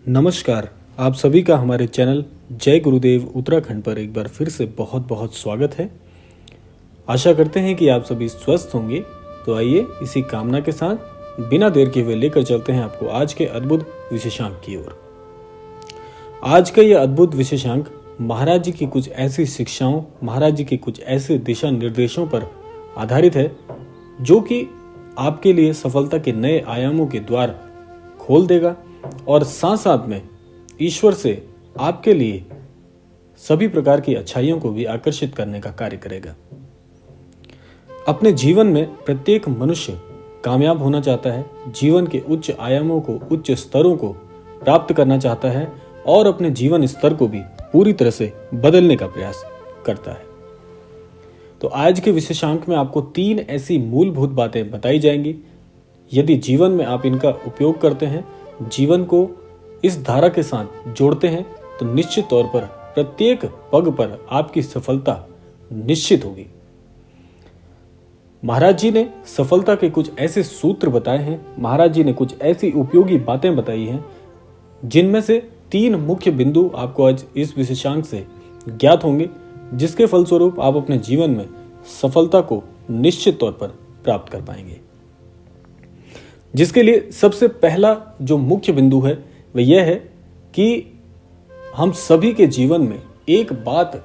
नमस्कार। आप सभी का हमारे चैनल जय गुरुदेव उत्तराखंड पर एक बार फिर से बहुत बहुत स्वागत है। आशा करते हैं कि आप सभी स्वस्थ होंगे। तो आइए इसी कामना के साथ बिना देर के हुए लेकर चलते हैं आपको आज के अद्भुत विशेषांक की ओर। आज का यह अद्भुत विशेषांक महाराज जी की कुछ ऐसी शिक्षाओं, महाराज जी के कुछ ऐसे दिशा निर्देशों पर आधारित है जो कि आपके लिए सफलता के नए आयामों के द्वार खोल देगा और साथ साथ में ईश्वर से आपके लिए सभी प्रकार की अच्छाइयों को भी आकर्षित करने का कार्य करेगा। अपने जीवन में प्रत्येक मनुष्य कामयाब होना चाहता है, जीवन के उच्च आयामों को, उच्च स्तरों को प्राप्त करना चाहता है और अपने जीवन स्तर को भी पूरी तरह से बदलने का प्रयास करता है। तो आज के विशेषांक में आपको 3 ऐसी मूलभूत बातें बताई जाएंगी। यदि जीवन में आप इनका उपयोग करते हैं, जीवन को इस धारा के साथ जोड़ते हैं, तो निश्चित तौर पर प्रत्येक पग पर आपकी सफलता निश्चित होगी। महाराज जी ने सफलता के कुछ ऐसे सूत्र बताए हैं, महाराज जी ने कुछ ऐसी उपयोगी बातें बताई हैं जिनमें से 3 मुख्य बिंदु आपको आज इस विशेषांक से ज्ञात होंगे, जिसके फलस्वरूप आप अपने जीवन में सफलता को निश्चित तौर पर प्राप्त कर पाएंगे। जिसके लिए सबसे पहला जो मुख्य बिंदु है वह यह है कि हम सभी के जीवन में एक बात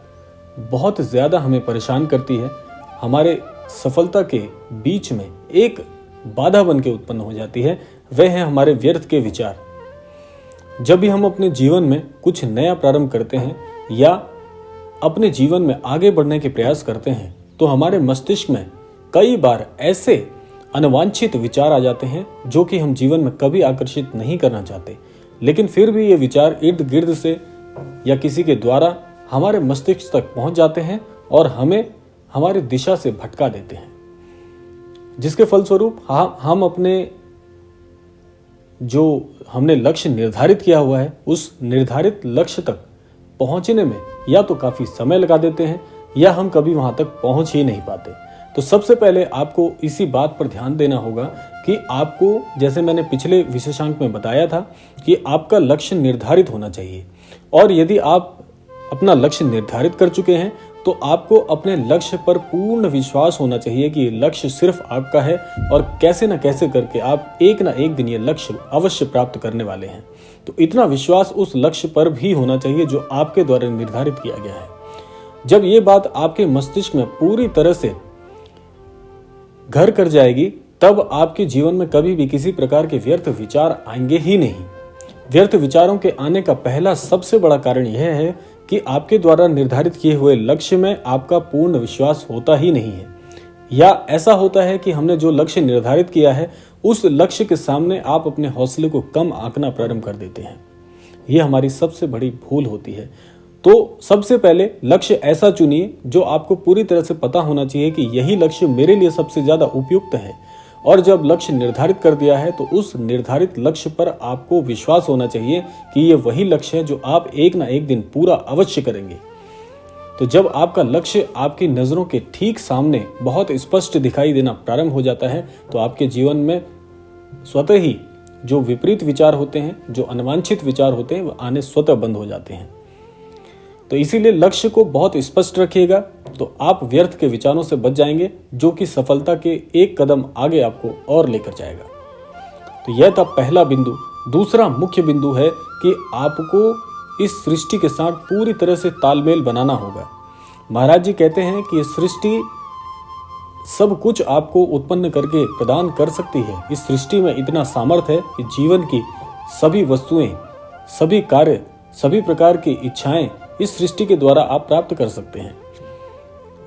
बहुत ज्यादा हमें परेशान करती है, हमारे सफलता के बीच में एक बाधा बन के उत्पन्न हो जाती है, वह है हमारे व्यर्थ के विचार। जब भी हम अपने जीवन में कुछ नया प्रारंभ करते हैं या अपने जीवन में आगे बढ़ने के प्रयास करते हैं, तो हमारे मस्तिष्क में कई बार ऐसे अनवांछित विचार आ जाते हैं जो कि हम जीवन में कभी आकर्षित नहीं करना चाहते, लेकिन फिर भी ये विचार इर्द गिर्द से या किसी के द्वारा हमारे मस्तिष्क तक पहुंच जाते हैं और हमें हमारी दिशा से भटका देते हैं, जिसके फलस्वरूप हम अपने जो हमने लक्ष्य निर्धारित किया हुआ है उस निर्धारित लक्ष्य तक पहुंचने में या तो काफी समय लगा देते हैं या हम कभी वहां तक पहुंच ही नहीं पाते। तो सबसे पहले आपको इसी बात पर ध्यान देना होगा कि आपको, जैसे मैंने पिछले विशेषांक में बताया था, कि आपका लक्ष्य निर्धारित होना चाहिए। और यदि आप अपना लक्ष्य निर्धारित कर चुके हैं तो आपको अपने लक्ष्य पर पूर्ण विश्वास होना चाहिए कि ये लक्ष्य सिर्फ आपका है और कैसे न कैसे करके आप एक ना एक दिन ये लक्ष्य अवश्य प्राप्त करने वाले हैं। तो इतना विश्वास उस लक्ष्य पर भी होना चाहिए जो आपके द्वारा निर्धारित किया गया है। जब ये बात आपके मस्तिष्क में पूरी तरह से घर कर जाएगी, तब आपके जीवन में कभी भी किसी प्रकार के व्यर्थ विचार आएंगे ही नहीं। व्यर्थ विचारों के आने का पहला सबसे बड़ा कारण यह है कि आपके द्वारा निर्धारित किए हुए लक्ष्य में आपका पूर्ण विश्वास होता ही नहीं है, या ऐसा होता है कि हमने जो लक्ष्य निर्धारित किया है उस लक्ष्य के सामने आप अपने हौसले को कम आंकना प्रारंभ कर देते हैं। यह हमारी सबसे बड़ी भूल होती है। तो सबसे पहले लक्ष्य ऐसा चुनिए जो आपको पूरी तरह से पता होना चाहिए कि यही लक्ष्य मेरे लिए सबसे ज्यादा उपयुक्त है। और जब लक्ष्य निर्धारित कर दिया है तो उस निर्धारित लक्ष्य पर आपको विश्वास होना चाहिए कि ये वही लक्ष्य है जो आप एक ना एक दिन पूरा अवश्य करेंगे। तो जब आपका लक्ष्य आपकी नजरों के ठीक सामने बहुत स्पष्ट दिखाई देना प्रारंभ हो जाता है, तो आपके जीवन में स्वतः ही जो विपरीत विचार होते हैं, जो अनवांछित विचार होते हैं, वो आने स्वतः बंद हो जाते हैं। तो इसीलिए लक्ष्य को बहुत स्पष्ट रखिएगा, तो आप व्यर्थ के विचारों से बच जाएंगे, जो कि सफलता के एक कदम आगे आपको और लेकर जाएगा। तो यह था पहला बिंदु। दूसरा मुख्य बिंदु है कि आपको इस सृष्टि के साथ पूरी तरह से तालमेल बनाना होगा। महाराज जी कहते हैं कि सृष्टि सब कुछ आपको उत्पन्न करके प्रदान कर सकती है। इस सृष्टि में इतना सामर्थ्य है कि जीवन की सभी वस्तुएं, सभी कार्य, सभी प्रकार की इच्छाएं इस सृष्टि के द्वारा आप प्राप्त कर सकते हैं।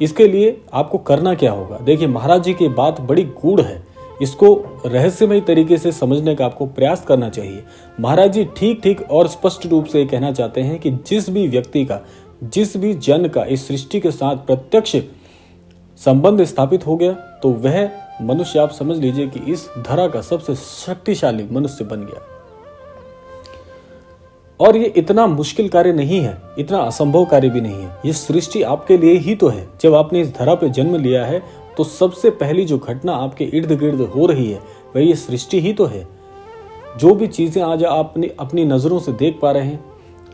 इसके लिए आपको करना क्या होगा? देखिए, महाराज जी की बात बड़ी गूढ़ है, इसको रहस्यमय तरीके से समझने का आपको प्रयास करना चाहिए। महाराज जी ठीक और स्पष्ट रूप से कहना चाहते हैं कि जिस भी व्यक्ति का, जिस भी जन का इस सृष्टि के साथ प्रत्यक्ष संबंध स्थापित हो गया, तो वह मनुष्य, आप समझ लीजिए कि इस धरा का सबसे शक्तिशाली मनुष्य बन गया। और ये इतना मुश्किल कार्य नहीं है, इतना असंभव कार्य भी नहीं है। ये सृष्टि आपके लिए ही तो है। जब आपने इस धरा पे जन्म लिया है तो सबसे पहली जो घटना आपके इर्द गिर्द हो रही है वह ये सृष्टि ही तो है। जो भी चीजें आज आप अपनी नजरों से देख पा रहे हैं,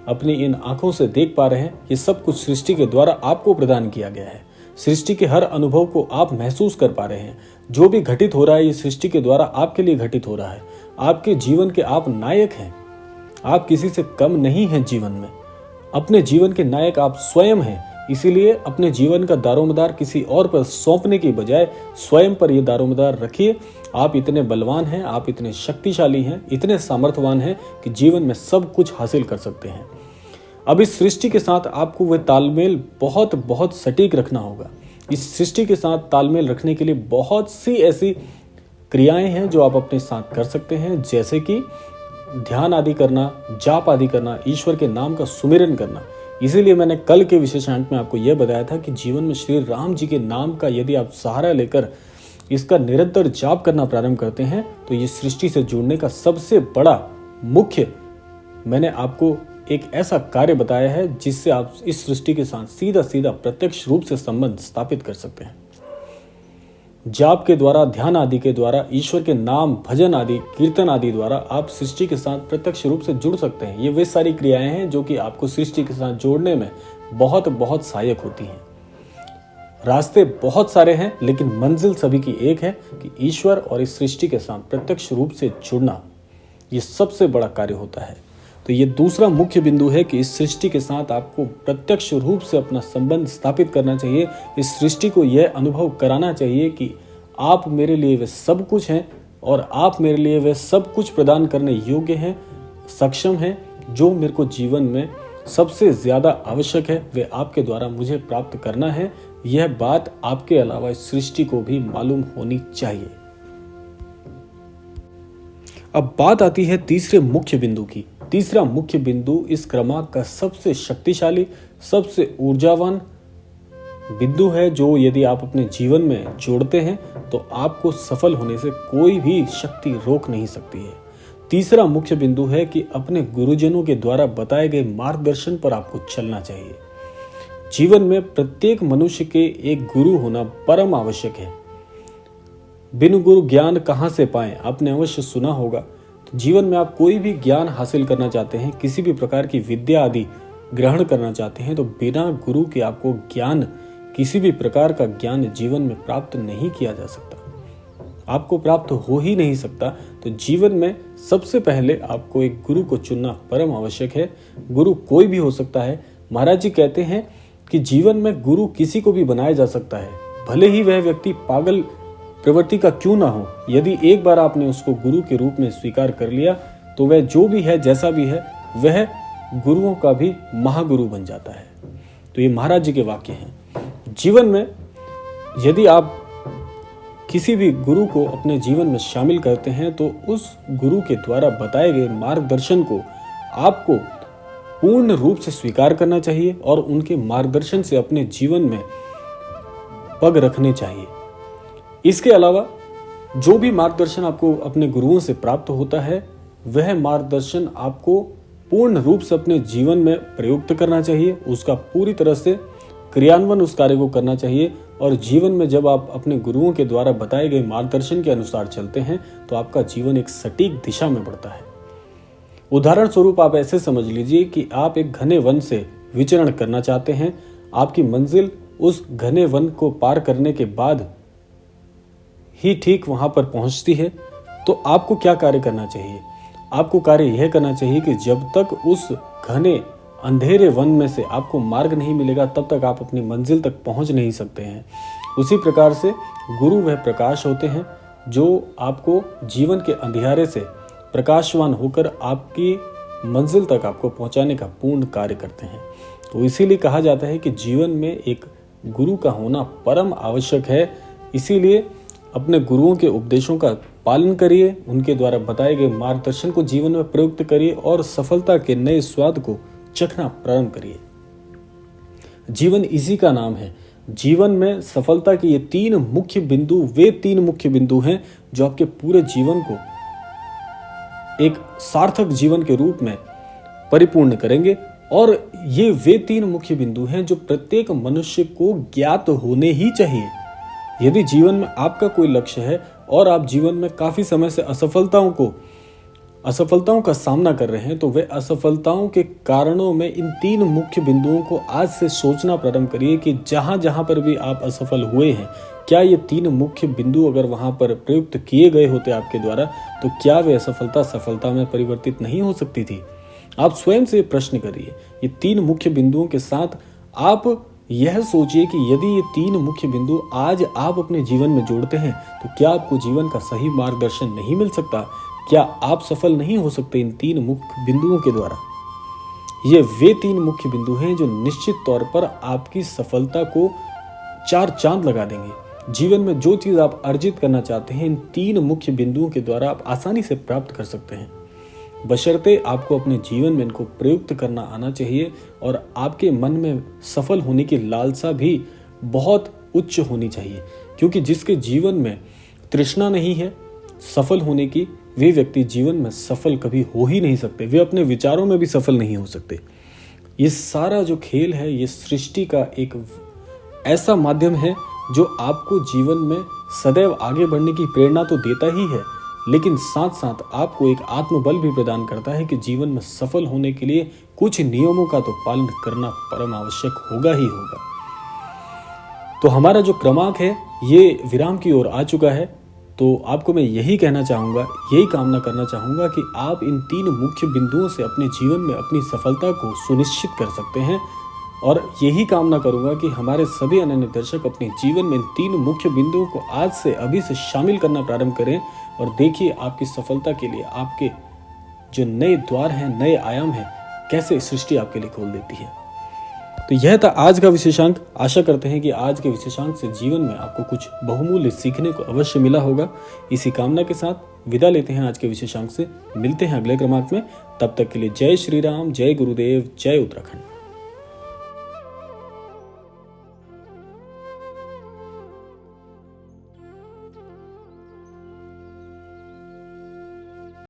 अपनी इन आंखों से देख पा रहे हैं, ये सब कुछ सृष्टि के द्वारा आपको प्रदान किया गया है। सृष्टि के हर अनुभव को आप महसूस कर पा रहे हैं। जो भी घटित हो रहा है ये सृष्टि के द्वारा आपके लिए घटित हो रहा है। आपके जीवन के आप नायक हैं। आप किसी से कम नहीं हैं जीवन में। अपने जीवन के नायक आप स्वयं हैं। इसीलिए अपने जीवन का दारोमदार किसी और पर सौंपने की बजाय स्वयं पर यह दारोमदार रखिए। आप इतने बलवान हैं, आप इतने शक्तिशाली हैं, इतने सामर्थ्यवान हैं कि जीवन में सब कुछ हासिल कर सकते हैं। अब इस सृष्टि के साथ आपको वह तालमेल बहुत बहुत सटीक रखना होगा। इस सृष्टि के साथ तालमेल रखने के लिए बहुत सी ऐसी क्रियाएं हैं जो आप अपने साथ कर सकते हैं, जैसे कि ध्यान आदि करना, जाप आदि करना, ईश्वर के नाम का सुमिरन करना। इसीलिए मैंने कल के विशेषांक में आपको यह बताया था कि जीवन में श्री राम जी के नाम का यदि आप सहारा लेकर इसका निरंतर जाप करना प्रारंभ करते हैं तो ये सृष्टि से जुड़ने का सबसे बड़ा मुख्य मैंने आपको एक ऐसा कार्य बताया है जिससे आप इस सृष्टि के साथ सीधा सीधा प्रत्यक्ष रूप से संबंध स्थापित कर सकते हैं। जाप के द्वारा, ध्यान आदि के द्वारा, ईश्वर के नाम, भजन आदि, कीर्तन आदि द्वारा आप सृष्टि के साथ प्रत्यक्ष रूप से जुड़ सकते हैं। ये वे सारी क्रियाएं हैं जो कि आपको सृष्टि के साथ जोड़ने में बहुत बहुत सहायक होती हैं। रास्ते बहुत सारे हैं लेकिन मंजिल सभी की एक है कि ईश्वर और इस सृष्टि के साथ प्रत्यक्ष रूप से जुड़ना, ये सबसे बड़ा कार्य होता है। तो ये दूसरा मुख्य बिंदु है कि इस सृष्टि के साथ आपको प्रत्यक्ष रूप से अपना संबंध स्थापित करना चाहिए। इस सृष्टि को यह अनुभव कराना चाहिए कि आप मेरे लिए वे सब कुछ हैं और आप मेरे लिए वे सब कुछ प्रदान करने योग्य हैं, सक्षम हैं। जो मेरे को जीवन में सबसे ज्यादा आवश्यक है वे आपके द्वारा मुझे प्राप्त करना है। यह बात आपके अलावा इस सृष्टि को भी मालूम होनी चाहिए। अब बात आती है तीसरे मुख्य बिंदु की। तीसरा मुख्य बिंदु इस क्रमांक का सबसे शक्तिशाली, सबसे ऊर्जावान बिंदु है, जो यदि आप अपने जीवन में जोड़ते हैं तो आपको सफल होने से कोई भी शक्ति रोक नहीं सकती है। तीसरा मुख्य बिंदु है कि अपने गुरुजनों के द्वारा बताए गए मार्गदर्शन पर आपको चलना चाहिए। जीवन में प्रत्येक मनुष्य के एक गुरु होना परम आवश्यक है। बिन गुरु ज्ञान कहां से पाएं, आपने अवश्य सुना होगा। तो जीवन में आप कोई भी ज्ञान हासिल करना चाहते हैं, किसी भी प्रकार की विद्या आदि ग्रहण करना चाहते हैं, तो बिना गुरु के आपको ज्ञान, किसी भी प्रकार का ज्ञान जीवन में प्राप्त नहीं किया जा सकता, आपको प्राप्त हो ही नहीं सकता। तो जीवन में सबसे पहले आपको एक गुरु को चुनना परम आवश्यक है। गुरु कोई भी हो सकता है। महाराज जी कहते हैं कि जीवन में गुरु किसी को भी बनाया जा सकता है, भले ही वह व्यक्ति पागल प्रवृत्ति का क्यों ना हो। यदि एक बार आपने उसको गुरु के रूप में स्वीकार कर लिया तो वह जो भी है, जैसा भी है, वह गुरुओं का भी महागुरु बन जाता है। तो ये महाराज जी के वाक्य हैं। जीवन में यदि आप किसी भी गुरु को अपने जीवन में शामिल करते हैं तो उस गुरु के द्वारा बताए गए मार्गदर्शन को आपको पूर्ण रूप से स्वीकार करना चाहिए और उनके मार्गदर्शन से अपने जीवन में पग रखने चाहिए। इसके अलावा जो भी मार्गदर्शन आपको अपने गुरुओं से प्राप्त होता है, वह मार्गदर्शन आपको पूर्ण रूप से अपने जीवन में प्रयुक्त करना चाहिए, उसका पूरी तरह से क्रियान्वयन उस कार्य को करना चाहिए। और जीवन में जब आप अपने गुरुओं के द्वारा बताए गए मार्गदर्शन के अनुसार चलते हैं तो आपका जीवन एक सटीक दिशा में बढ़ता है। उदाहरण स्वरूप आप ऐसे समझ लीजिए कि आप एक घने वन से विचरण करना चाहते हैं। आपकी मंजिल उस घने वन को पार करने के बाद ही ठीक वहां पर पहुंचती है। तो आपको क्या कार्य करना चाहिए? आपको कार्य यह करना चाहिए कि जब तक उस घने अंधेरे वन में से आपको मार्ग नहीं मिलेगा तब तक आप अपनी मंजिल तक पहुंच नहीं सकते हैं। उसी प्रकार से गुरु वह प्रकाश होते हैं जो आपको जीवन के अंधियारे से प्रकाशवान होकर आपकी मंजिल तक आपको पहुंचाने का पूर्ण कार्य करते हैं। तो इसीलिए कहा जाता है कि जीवन में एक गुरु का होना परम आवश्यक है। इसीलिए अपने गुरुओं के उपदेशों का पालन करिए, उनके द्वारा बताए गए मार्गदर्शन को जीवन में प्रयुक्त करिए और सफलता के नए स्वाद को चखना प्रारंभ करिए। जीवन इसी का नाम है। जीवन में सफलता के ये तीन मुख्य बिंदु, वे तीन मुख्य बिंदु हैं जो आपके पूरे जीवन को एक सार्थक जीवन के रूप में परिपूर्ण करेंगे। और ये वे तीन मुख्य बिंदु हैं जो प्रत्येक मनुष्य को ज्ञात होने ही चाहिए। यदि जीवन में आपका कोई लक्ष्य है और आप जीवन में काफी समय से असफलताओं को असफलताओं का सामना कर रहे हैं तो वे असफलताओं के कारणों में इन 3 मुख्य बिंदुओं को आज से सोचना प्रारंभ करिए कि जहां जहां पर भी आप असफल हुए हैं, क्या ये 3 मुख्य बिंदु अगर वहां पर प्रयुक्त किए गए होते आपके द्वारा, तो क्या वे असफलता सफलता में परिवर्तित नहीं हो सकती थी? आप स्वयं से प्रश्न करिए। ये 3 मुख्य बिंदुओं के साथ आप यह सोचिए कि यदि ये 3 मुख्य बिंदु आज आप अपने जीवन में जोड़ते हैं तो क्या आपको जीवन का सही मार्गदर्शन नहीं मिल सकता? क्या आप सफल नहीं हो सकते इन 3 मुख्य बिंदुओं के द्वारा? ये वे 3 मुख्य बिंदु हैं जो निश्चित तौर पर आपकी सफलता को 4 चांद लगा देंगे। जीवन में जो चीज आप अर्जित करना चाहते हैं, इन 3 मुख्य बिंदुओं के द्वारा आप आसानी से प्राप्त कर सकते हैं, बशर्ते आपको अपने जीवन में इनको प्रयुक्त करना आना चाहिए और आपके मन में सफल होने की लालसा भी बहुत उच्च होनी चाहिए। क्योंकि जिसके जीवन में तृष्णा नहीं है सफल होने की, वे व्यक्ति जीवन में सफल कभी हो ही नहीं सकते, वे अपने विचारों में भी सफल नहीं हो सकते। ये सारा जो खेल है, ये सृष्टि का एक ऐसा माध्यम है जो आपको जीवन में सदैव आगे बढ़ने की प्रेरणा तो देता ही है, लेकिन साथ साथ आपको एक आत्मबल भी प्रदान करता है कि जीवन में सफल होने के लिए कुछ नियमों का तो पालन करना परम आवश्यक होगा ही होगा। तो हमारा जो क्रमांक है ये विराम की ओर आ चुका है। तो आपको मैं यही कहना चाहूँगा, यही कामना करना चाहूँगा कि आप इन 3 मुख्य बिंदुओं से अपने जीवन में अपनी सफलता को सुनिश्चित कर सकते हैं। और यही कामना करूँगा कि हमारे सभी अनन्य दर्शक अपने जीवन में इन 3 मुख्य बिंदुओं को आज से अभी से शामिल करना प्रारंभ करें और देखिए आपकी सफलता के लिए आपके जो नए द्वार हैं, नए आयाम हैं, कैसे सृष्टि आपके लिए खोल देती है। तो यह था आज का विशेषांक। आशा करते हैं कि आज के विशेषांक से जीवन में आपको कुछ बहुमूल्य सीखने को अवश्य मिला होगा। इसी कामना के साथ विदा लेते हैं आज के विशेषांक से। मिलते हैं अगले क्रमांक में। तब तक के लिए जय श्री राम, जय गुरुदेव, जय उत्तराखंड।